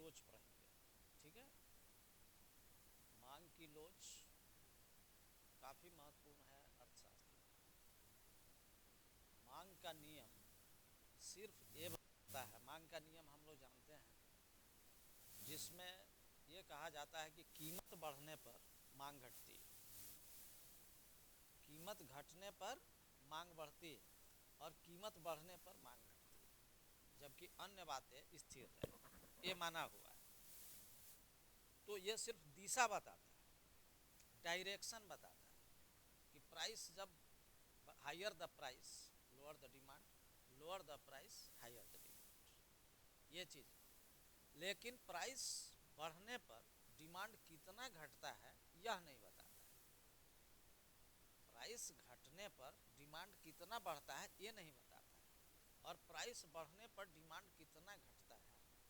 लोच पढ़ेंगे, ठीक है। मांग की लोच काफी महत्वपूर्ण है अर्थशास्त्र में। मांग का नियम सिर्फ ये बताता है, मांग का नियम हम लोग जानते हैं, जिसमें ये कहा जाता है कि कीमत बढ़ने पर मांग घटती है, कीमत घटने पर मांग बढ़ती है और कीमत बढ़ने पर मांग घटती है, जबकि अन्य बातें स्थिर है, ये माना हुआ है। तो ये सिर्फ दिशा बताता है, डायरेक्शन बताता है कि प्राइस जब higher the price lower the demand, lower the price higher the demand, ये चीज़। लेकिन प्राइस बढ़ने पर डिमांड कितना घटता है यह नहीं बताता है, प्राइस घटने पर डिमांड कितना बढ़ता है ये नहीं बताता है, और प्राइस बढ़ने पर डिमांड कितना घटता है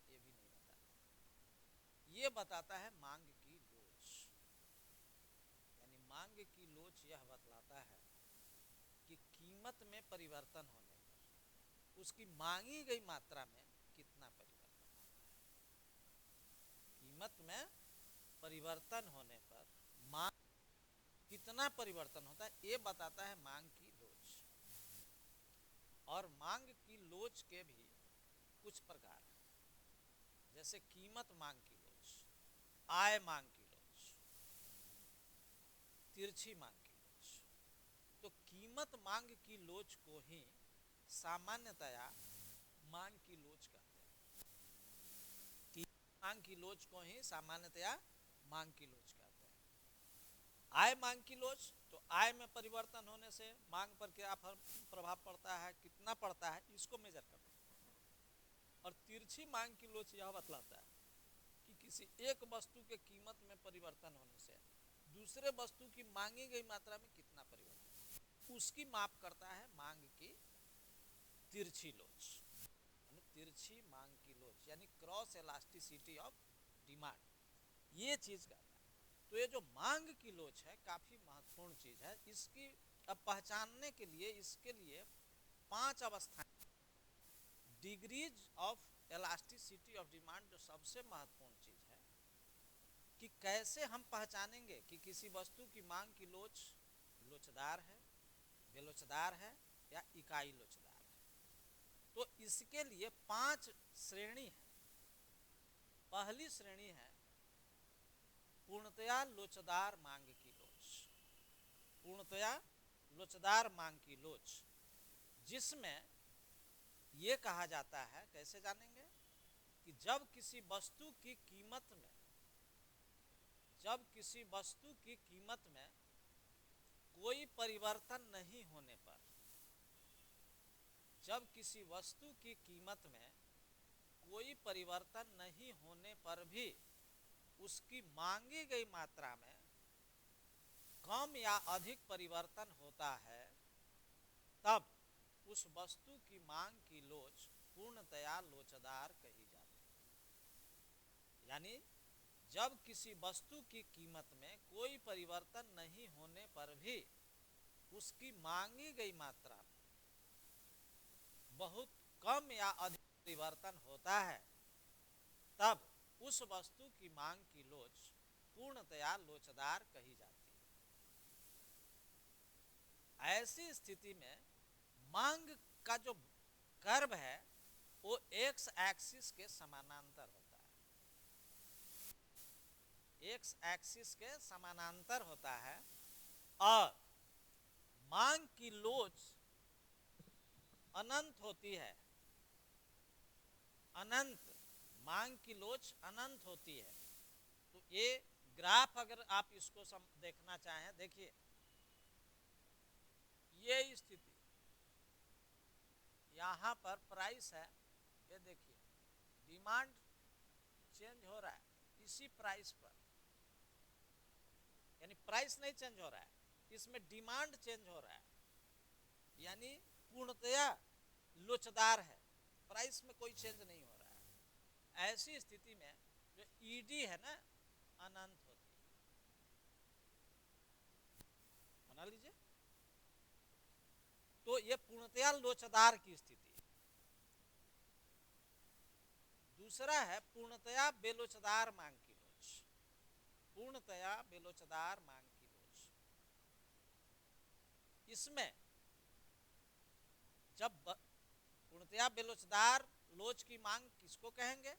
ये भी नहीं बताता है। ये बताता है मांग की लोच, यानी मांग की लोच यह बतलाता है कि कीमत में परिवर्तन होने पर उसकी मांगी गई मात्रा में कितना परिवर्तन होता है। कीमत में परिवर्तन होने पर मांग कितना परिवर्तन होता है ये बताता है मांग की लोच। और मांग की लोच के भी कुछ प्रकार हैं, जैसे कीमत मांग की लोच, आय मांग की लोच, तिरछी मांग की लोच। तो कीमत मांग की लोच को ही सामान्यतया मांग की लोच कहते हैं, कीमत मांग की लोच को ही सामान्यतया मांग की लोच कहते हैं। आय मांग की लोच, तो आय में परिवर्तन होने से मांग पर क्या प्रभाव पड़ता है, कितना पड़ता है, इसको मेजर करते हैं। और तिरछी मांग की लोच यह बतलाता है कि किसी एक वस्तु के कीमत में परिवर्तन होने से दूसरे वस्तु की मांगी गई मात्रा में कितना परिवर्तन, उसकी माप करता है मांग की तिरछी लोच, यानी तिरछी मांग की लोच, यानी क्रॉस इलास्टिसिटी ऑफ डिमांड, ये चीज कहता है। तो ये जो मांग की लोच है काफी महत्वपूर्ण चीज है। इसकी अब पहचानने के लिए, इसके लिए 5 अवस्थाएं, degrees of elasticity of demand जो सबसे महत्वपूर्ण चीज है, कि कैसे हम पहचानेंगे कि किसी वस्तु की मांग की लोच लोचदार है, बेलोचदार है या इकाई लोचदार है। तो इसके लिए 5 श्रेणी है। पहली श्रेणी है पूर्णतया लोचदार मांग की लोच, पूर्णतया लोचदार मांग की लोच, जिसमें यह कहा जाता है, कैसे जानेंगे, कि जब किसी वस्तु की कीमत में, जब किसी वस्तु की कीमत में कोई परिवर्तन नहीं होने पर, जब किसी वस्तु की कीमत में कोई परिवर्तन नहीं होने पर भी उसकी मांगी गई मात्रा में कम या अधिक परिवर्तन होता है, तब उस वस्तु की मांग की लोच पूर्णतया लोचदार कही जाती है। यानी जब किसी वस्तु की कीमत में कोई परिवर्तन नहीं होने पर भी उसकी मांगी गई मात्रा में बहुत कम या अधिक परिवर्तन होता है, तब उस वस्तु की मांग की लोच पूर्णतया लोचदार कही जाती है। ऐसी स्थिति में मांग का जो कर्व है वो एक्स एक्सिस के समानांतर होता है, एक्स एक्सिस के समानांतर होता है, और मांग की लोच अनंत होती है, अनंत, मांग की लोच अनंत होती है। तो ये ग्राफ अगर आप इसको देखना चाहें, देखिए ये स्थिति, यहां पर प्राइस है, ये देखिए डिमांड चेंज हो रहा है इसी प्राइस पर, यानी प्राइस नहीं चेंज हो रहा है, इसमें डिमांड चेंज हो रहा है, यानी पूर्णतया लोचदार है, प्राइस में कोई चेंज नहीं हो रहा है। ऐसी स्थिति में जो ईडी है ना, अनंत होती है, बना लीजिए। तो ये पूर्णतया लोचदार की स्थिति है। दूसरा है पूर्णतया बेलोचदार मांग की लोच। पूर्णतया बेलोचदार मांग की लोच, इसमें जब पूर्णतया बेलोचदार लोच की मांग किसको कहेंगे,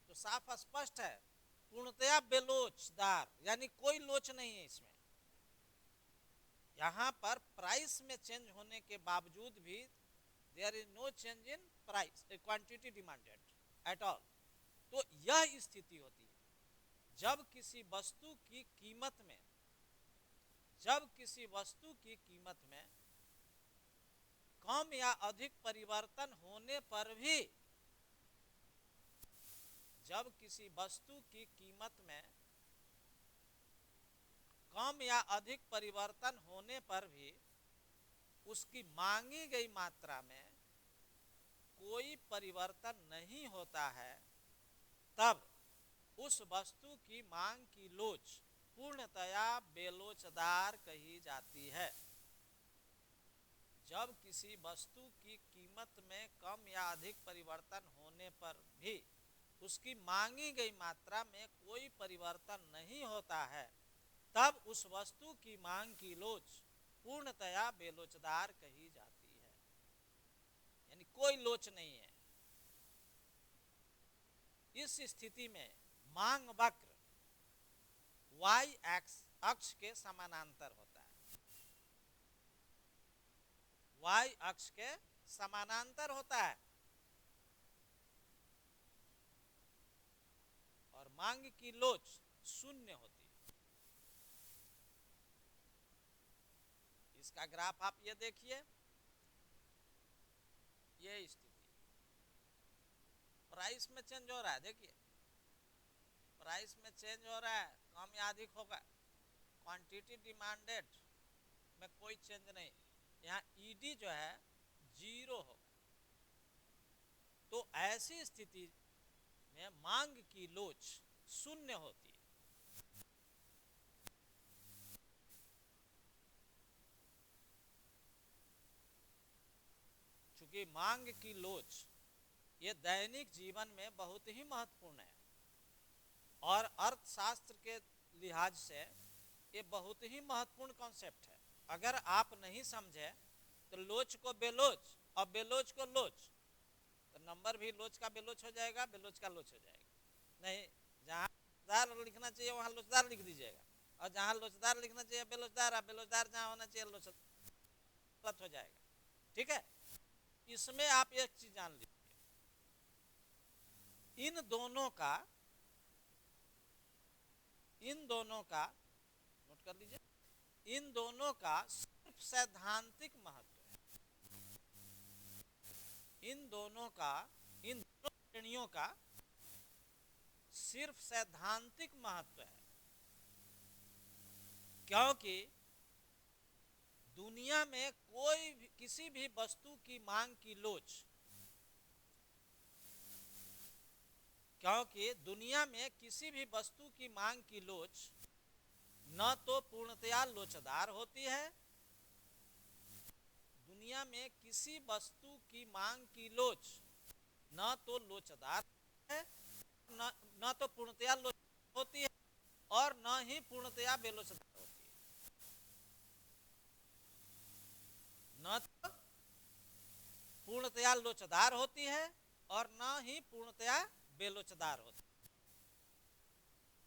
तो साफ स्पष्ट है, पूर्णतया बेलोचदार यानी कोई लोच नहीं है इसमें। यहां पर प्राइस में चेंज होने के बावजूद भी there is no change in price quantity demanded at all. तो यह स्थिति होती है जब किसी वस्तु की कीमत में, जब किसी वस्तु की कीमत में कम या अधिक परिवर्तन होने पर भी, जब किसी वस्तु की कीमत में कम या अधिक परिवर्तन होने पर भी उसकी मांगी गई मात्रा में कोई परिवर्तन नहीं होता है, तब उस वस्तु की मांग की लोच पूर्णतया बेलोचदार कही जाती है। जब किसी वस्तु की कीमत में कम या अधिक परिवर्तन होने पर भी उसकी मांगी गई मात्रा में कोई परिवर्तन नहीं होता है, तब उस वस्तु की मांग की लोच पूर्णतया बेलोचदार कही जाती है, यानी कोई लोच नहीं है। इस स्थिति में मांग वक्र y अक्ष के समानांतर होता है, y अक्ष के समानांतर होता है, और मांग की लोच शून्य होती है। इसका ग्राफ आप ये देखिए, ये स्थिति प्राइस में चेंज हो रहा है, देखिए प्राइस में चेंज हो रहा है, कम या अधिक होगा, क्वांटिटी डिमांडेड में कोई चेंज नहीं, यहाँ ईडी जो है 0 होगा। तो ऐसी स्थिति में मांग की लोच शून्य होती है। चूंकि मांग की लोच ये दैनिक जीवन में बहुत ही महत्वपूर्ण है और अर्थशास्त्र के लिहाज से ये बहुत ही महत्वपूर्ण कॉन्सेप्ट है। अगर आप नहीं समझे तो लोच को बेलोच और बेलोच को लोच, तो नंबर भी लोच का बेलोच हो जाएगा, बेलोच का लोच हो जाएगा। नहीं, जहाँ लोचदार लिखना चाहिए वहाँ लोचदार लिख दीजिएगा, और जहाँ लोचदार लिखना चाहिए बेलोचदार, बेलोचदार जहाँ होना चाहिए लोच, गलत हो जाएगा। ठीक है, इसमें आप एक चीज जान लीजिए, इन दोनों का नोट कर लीजिए, इन दोनों का सिर्फ सैद्धांतिक महत्व है। इन दोनों श्रेणियों का सिर्फ सैद्धांतिक महत्व है, क्योंकि दुनिया में कोई भी किसी भी वस्तु की मांग की लोच, क्योंकि दुनिया में किसी भी वस्तु की मांग की लोच न तो पूर्णतया लोचदार होती है, दुनिया में किसी वस्तु की मांग की लोच न तो लोचदार है, न तो पूर्णतया लोच होती है, और न ही पूर्णतया बेलोचदार होती है। न तो पूर्णतया लोचदार होती है और न ही पूर्णतया बेलोचदार होती है।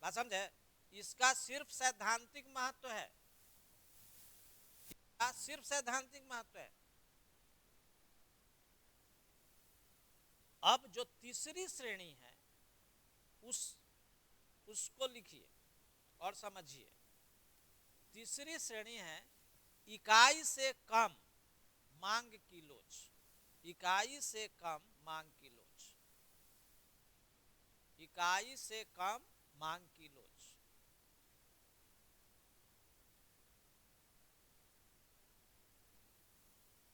बात समझे? इसका सिर्फ सैद्धांतिक महत्व है, इसका सिर्फ सैद्धांतिक महत्व है। अब जो तीसरी श्रेणी है उसको लिखिए और समझिए। तीसरी श्रेणी है इकाई से कम मांग की लोच, इकाई से कम मांग की लोच, इकाई से कम मांग की लोच।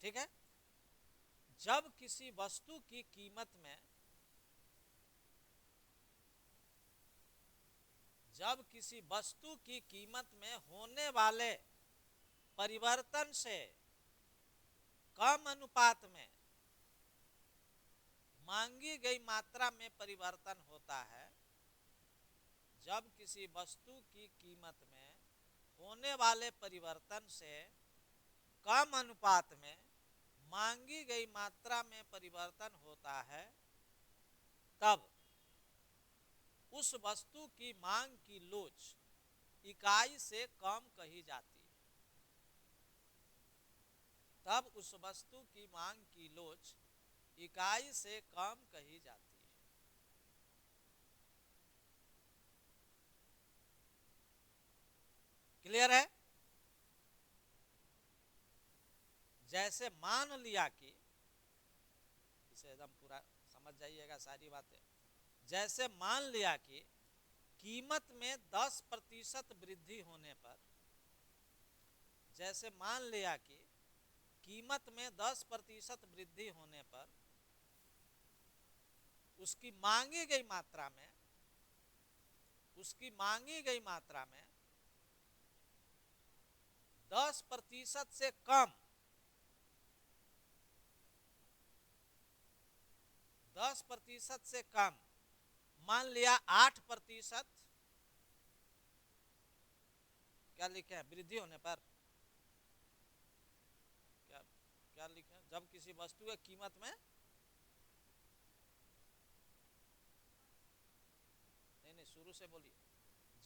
ठीक है, जब किसी वस्तु की कीमत में, जब किसी वस्तु की कीमत में होने वाले परिवर्तन से कम अनुपात में मांगी गई मात्रा में परिवर्तन होता है जब किसी वस्तु की कीमत में होने वाले परिवर्तन से कम अनुपात में मांगी गई मात्रा में परिवर्तन होता है, तब उस वस्तु की मांग की लोच इकाई से कम कही जाती है। तब उस वस्तु की मांग की लोच इकाई से कम कही जाती है। क्लियर है? जैसे मान लिया कि, इसे एकदम पूरा समझ जाइएगा सारी बातें। जैसे मान लिया कि कीमत में 10% वृद्धि होने पर, जैसे मान लिया कि कीमत में 10% वृद्धि होने पर उसकी मांगी गई मात्रा में, उसकी मांगी गई मात्रा में 10% से कम, 10% से कम, मान लिया 8%, क्या लिखे हैं वृद्धि होने पर, क्या क्या लिखे हैं? जब किसी वस्तु की कीमत में, नहीं शुरू से बोलिए।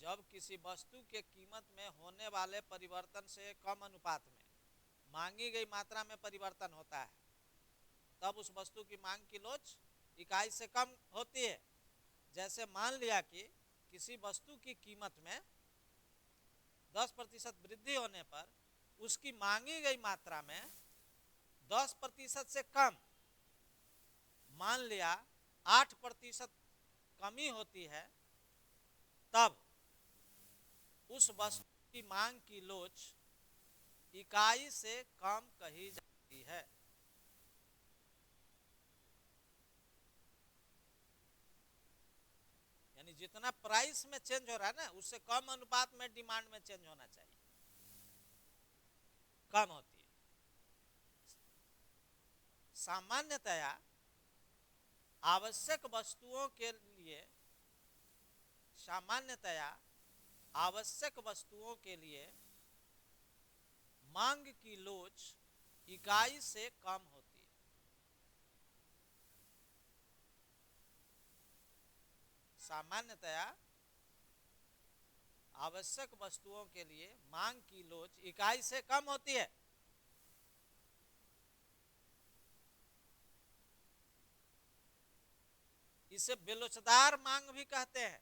जब किसी वस्तु के कीमत में होने वाले परिवर्तन से कम अनुपात में मांगी गई मात्रा में परिवर्तन होता है, तब उस वस्तु की मांग की लोच इकाई से कम होती है। जैसे मान लिया कि किसी वस्तु की कीमत में 10% वृद्धि होने पर उसकी मांगी गई मात्रा में 10% से कम, मान लिया 8% कमी होती है, तब उस वस्तु की मांग की लोच इकाई से कम कही जाती है। यानी जितना प्राइस में चेंज हो रहा है ना, उससे कम अनुपात में डिमांड में चेंज होना चाहिए, कम होती है। सामान्यतया आवश्यक वस्तुओं के लिए, सामान्यतया आवश्यक वस्तुओं के लिए मांग की लोच इकाई से कम होती है। सामान्यतया आवश्यक वस्तुओं के लिए मांग की लोच इकाई से कम होती है। इसे बेलोचदार मांग भी कहते हैं।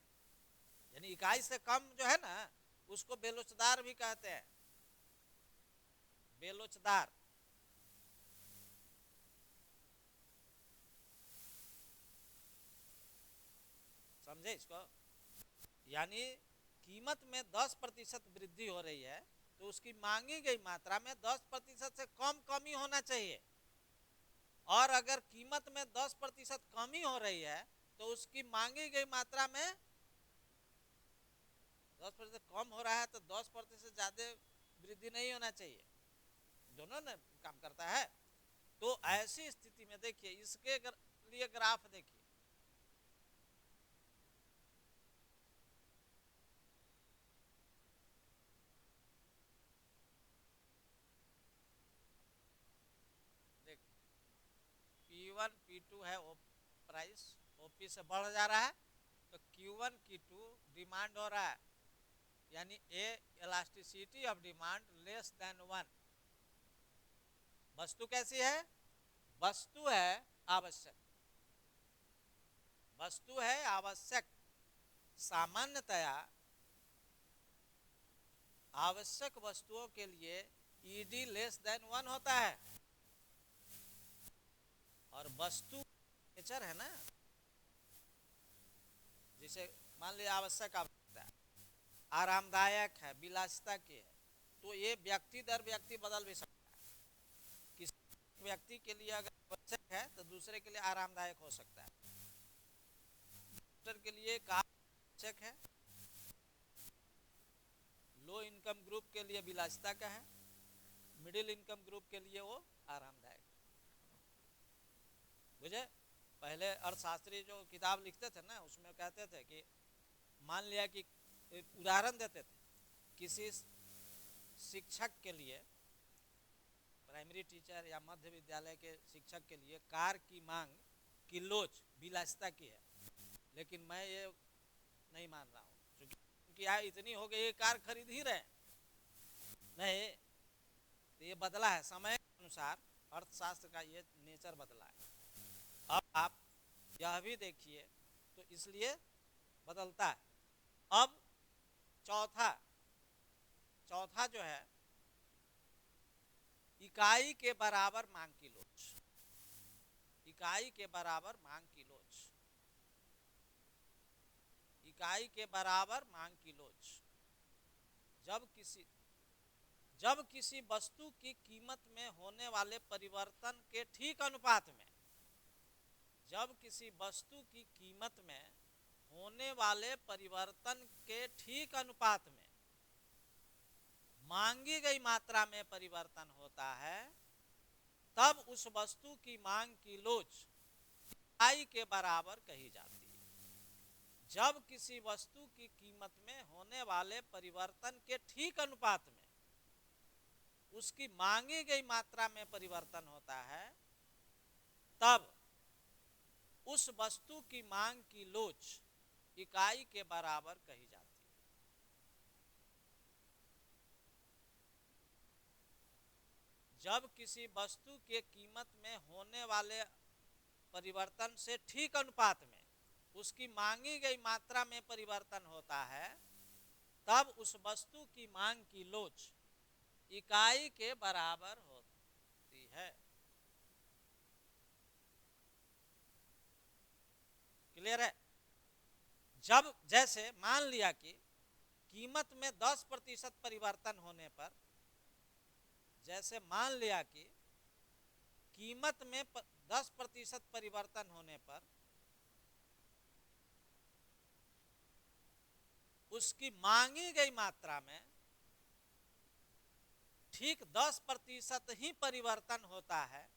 यानी इकाई से कम जो है ना, उसको बेलोचदार भी कहते हैं। बेलोचदार, समझे इसको? यानी कीमत में 10% वृद्धि हो रही है तो उसकी मांगी गई मात्रा में 10% से कम कमी होना चाहिए। और अगर कीमत में 10% कमी हो रही है तो उसकी मांगी गई मात्रा में 10% कम हो रहा है तो 10% से ज्यादा वृद्धि नहीं होना चाहिए। दोनों ने काम करता है। तो ऐसी स्थिति में देखिए, इसके लिए ग्राफ देखिए, P1 P2 है वो प्राइस, OP से बढ़ जा रहा है तो Q1 Q2 डिमांड हो रहा है, यानी A elasticity of demand less than 1। वस्तु कैसी है? वस्तु है आवश्यक, वस्तु है आवश्यक। सामान्यतया आवश्यक वस्तुओं के लिए ईडी लेस देन 1 होता है। और वस्तु नेचर है ना, जिसे मान लिया आवश्यक आवश्यकता है, आरामदायक है, विलासिता की है, तो ये व्यक्ति दर व्यक्ति बदल भी सकता है। किसी व्यक्ति के लिए अगर आवश्यक है तो दूसरे के लिए आरामदायक हो सकता है। डॉक्टर के लिए कार आवश्यक है, लो इनकम ग्रुप के लिए विलासिता का है, मिडिल इनकम ग्रुप के लिए वो आरामदायक, बुझे? पहले अर्थशास्त्री जो किताब लिखते थे ना, उसमें कहते थे कि मान लिया कि उदाहरण देते थे, किसी शिक्षक के लिए, प्राइमरी टीचर या मध्य विद्यालय के शिक्षक के लिए कार की मांग की लोच विलासिता की है, लेकिन मैं ये नहीं मान रहा हूँ क्योंकि आय इतनी हो गई, कार खरीद ही रहे नहीं। तो ये बदला है समय के अनुसार, अर्थशास्त्र का ये नेचर बदला है। अब आप यह भी देखिए, तो इसलिए बदलता है। अब चौथा जो है, इकाई के बराबर मांग की लोच। इकाई के बराबर मांग की लोच। इकाई के बराबर मांग की लोच। जब किसी वस्तु की कीमत में होने वाले परिवर्तन के ठीक अनुपात में, जब किसी वस्तु की कीमत में होने वाले परिवर्तन के ठीक अनुपात में मांगी गई मात्रा में परिवर्तन होता है, तब उस वस्तु की मांग की लोच इकाई के बराबर कही जाती है। जब किसी वस्तु की कीमत में होने वाले परिवर्तन के ठीक अनुपात में उसकी मांगी गई मात्रा में परिवर्तन होता है, तब उस वस्तु की मांग की लोच इकाई के बराबर कही जाती है। जब किसी वस्तु के कीमत में होने वाले परिवर्तन से ठीक अनुपात में उसकी मांगी गई मात्रा में परिवर्तन होता है, तब उस वस्तु की मांग की लोच इकाई के बराबर होती है। क्लियर है? जब जैसे मान लिया कि कीमत में 10% परिवर्तन होने पर, जैसे मान लिया कि कीमत में 10% परिवर्तन होने पर उसकी मांगी गई मात्रा में ठीक 10% ही परिवर्तन होता है,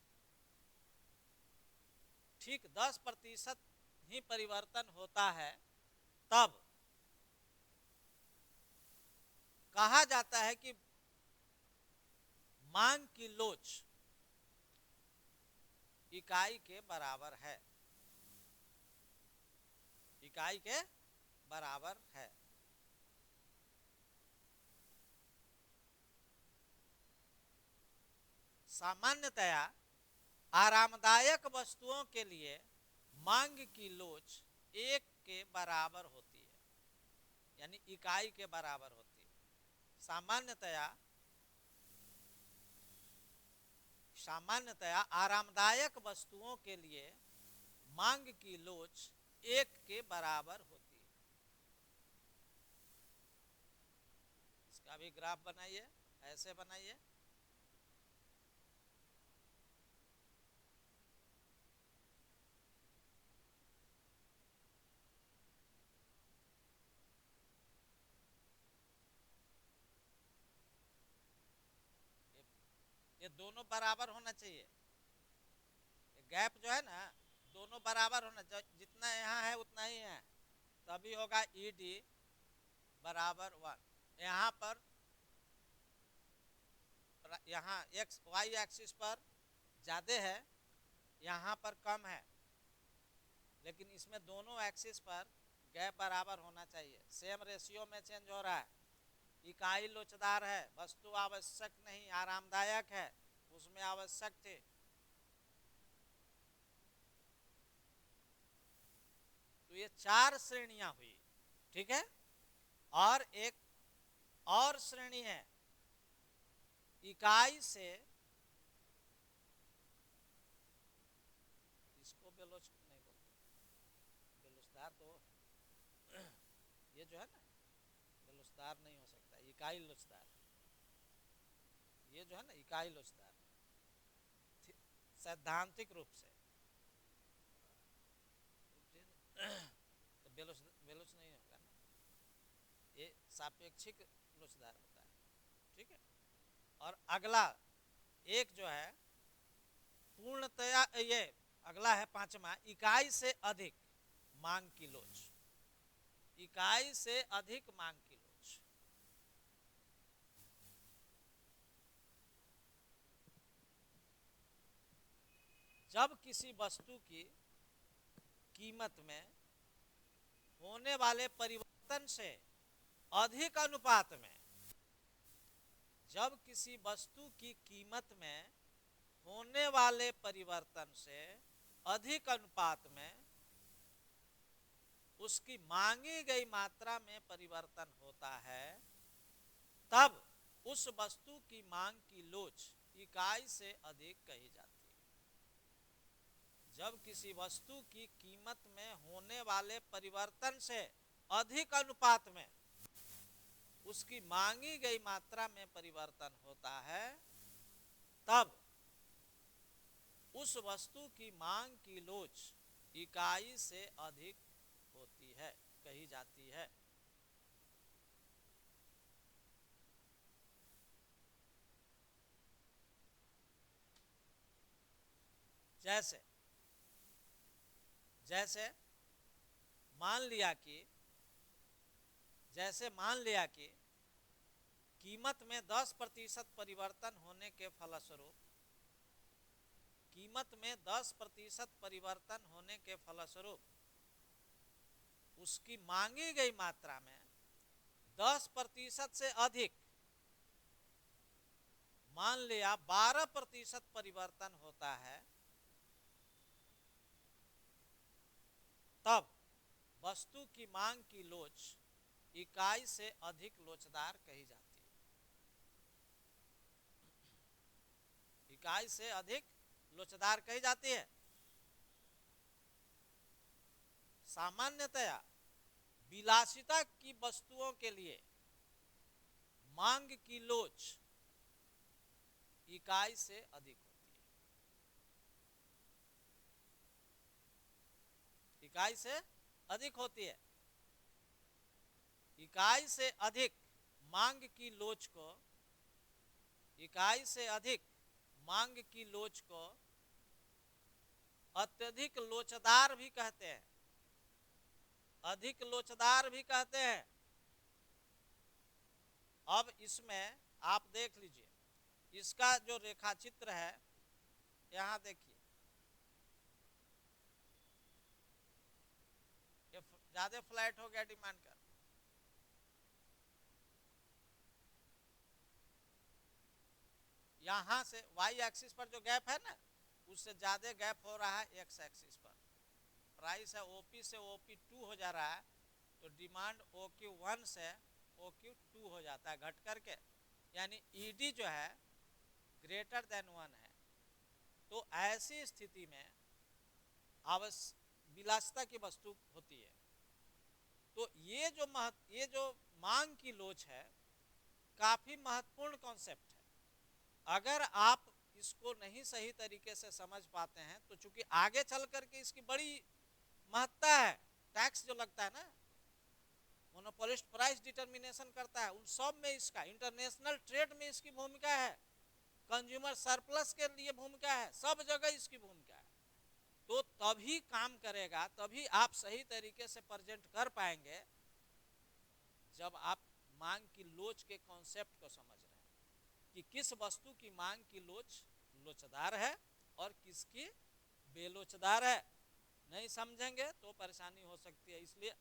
ठीक 10% ही परिवर्तन होता है, तब कहा जाता है कि मांग की लोच इकाई के बराबर है। इकाई के बराबर है। सामान्यतया आरामदायक वस्तुओं के लिए मांग की लोच 1 के बराबर होती है, यानी इकाई के बराबर होती है। सामान्यतया आरामदायक वस्तुओं के लिए मांग की लोच 1 के बराबर होती है। इसका भी ग्राफ बनाइए, ऐसे बनाइए। ये दोनों बराबर होना चाहिए। गैप जो है ना, दोनों बराबर होना चाहिए। जितना यहाँ है उतना ही है, तभी होगा ED बराबर 1। यहाँ पर, यहाँ एक्स वाई एक्सिस पर ज़्यादा है, यहाँ पर कम है, लेकिन इसमें दोनों एक्सिस पर गैप बराबर होना चाहिए। सेम रेशियो में चेंज हो रहा है। इकाई लोचदार है, वस्तु आवश्यक नहीं, आरामदायक है, उसमें आवश्यक थे। तो ये 4 श्रेणियां हुई, ठीक है। और एक और श्रेणी है, इकाई से, इसको बेलोच नहीं बोलते, बेलोचदार तो ये जो है ना, बेलोचदार नहीं हो सकता, इकाई लोचदार। ये जो है ना इकाई लोचदार, सैद्धांतिक रूप से तो बेलोच नहीं होगा ना, ये सापेक्षिक लोचदार होता है, ठीक है। और अगला एक जो है पूर्णतया, ये अगला है पांचवा, इकाई से अधिक मांग की लोच। इकाई से अधिक मांग की लोच। जब किसी वस्तु की कीमत में होने वाले परिवर्तन से अधिक अनुपात में, जब किसी वस्तु की कीमत में होने वाले परिवर्तन से अधिक अनुपात में उसकी मांगी गई मात्रा में परिवर्तन होता है, तब उस वस्तु की मांग की लोच इकाई से अधिक कही जाती है। जब किसी वस्तु की कीमत में होने वाले परिवर्तन से अधिक अनुपात में उसकी मांगी गई मात्रा में परिवर्तन होता है, तब उस वस्तु की मांग की लोच इकाई से अधिक होती है, कही जाती है। जैसे जैसे मान लिया कि कीमत में 10% परिवर्तन होने के फलस्वरूप, कीमत में 10% परिवर्तन होने के फलस्वरूप उसकी मांगी गई मात्रा में 10% से अधिक, मान लिया 12% परिवर्तन होता है, तब वस्तु की मांग की लोच इकाई से अधिक लोचदार कही जाती है। इकाई से अधिक लोचदार कही जाती है। सामान्यतया विलासिता की वस्तुओं के लिए मांग की लोच इकाई से अधिक होती है। इकाई से अधिक होती है। इकाई से अधिक मांग की लोच को, इकाई से अधिक मांग की लोच को अत्यधिक लोचदार भी कहते हैं। अधिक लोचदार भी कहते हैं। अब इसमें आप देख लीजिए, इसका जो रेखा चित्र है, यहां देखिए, ये ज्यादा फ्लैट हो गया डिमांड कर। यहां से वाई एक्सिस पर जो गैप है ना, उससे ज्यादा गैप हो रहा है एक्स एक्सिस पर। प्राइस है ओपी से ओपी 2 हो जा रहा है, तो डिमांड OQ1 से OQ2 हो जाता है घट करके, यानी ईडी जो है ग्रेटर देन 1 है। तो ऐसी स्थिति में विलासिता की वस्तु होती है। तो ये जो मांग की लोच है, काफी महत्वपूर्ण कॉन्सेप्ट है। अगर आप इसको नहीं सही तरीके से समझ पाते हैं, तो चूंकि आगे चल करके इसकी बड़ी महत्ता है, टैक्स जो लगता है ना, मोनोपोलिस्ट प्राइस डिटर्मिनेशन करता है, उन सब में इसका, इंटरनेशनल ट्रेड में इसकी भूमिका है, कंज्यूमर सरप्लस के लिए भूमिका है, सब जगह इसकी भूमिका है। तो तभी काम करेगा, तभी आप सही तरीके से प्रेजेंट कर पाएंगे, जब आप मांग की लोच के कॉन्सेप्ट को समझ रहे हैं कि किस वस्तु की मांग की लोच लोचदार है और किसकी बेलोचदार है। नहीं समझेंगे तो परेशानी हो सकती है। इसलिए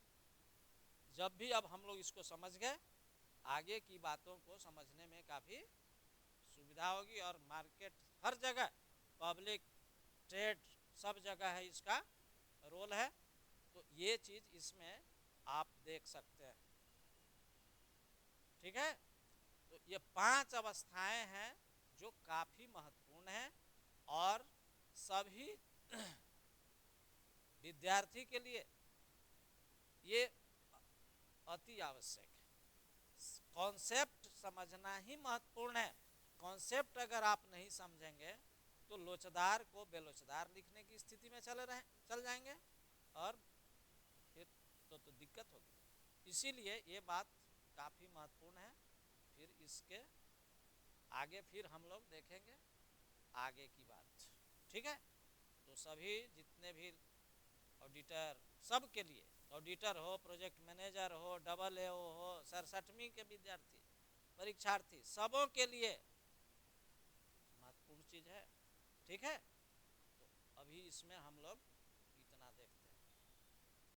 जब भी अब हम लोग इसको समझ गए, आगे की बातों को समझने में काफ़ी सुविधा होगी। और मार्केट हर जगह, पब्लिक ट्रेड सब जगह है, इसका रोल है। तो ये चीज़ इसमें आप देख सकते हैं। ठीक है, तो ये 5 अवस्थाएं हैं जो काफ़ी महत्वपूर्ण हैं और सभी विद्यार्थी के लिए ये अति आवश्यक है। कॉन्सेप्ट समझना ही महत्वपूर्ण है। कॉन्सेप्ट अगर आप नहीं समझेंगे तो लोचदार को बेलोचदार लिखने की स्थिति में चल जाएंगे और फिर तो दिक्कत होगी। इसीलिए ये बात काफ़ी महत्वपूर्ण है। फिर इसके आगे फिर हम लोग देखेंगे आगे की बात। ठीक है, तो सभी जितने भी ऑडिटर, सब के लिए, ऑडिटर हो, प्रोजेक्ट मैनेजर हो, डबल ए हो, 67वीं के विद्यार्थी, परीक्षार्थी, सबों के लिए महत्वपूर्ण चीज़ है। ठीक है, तो अभी इसमें हम लोग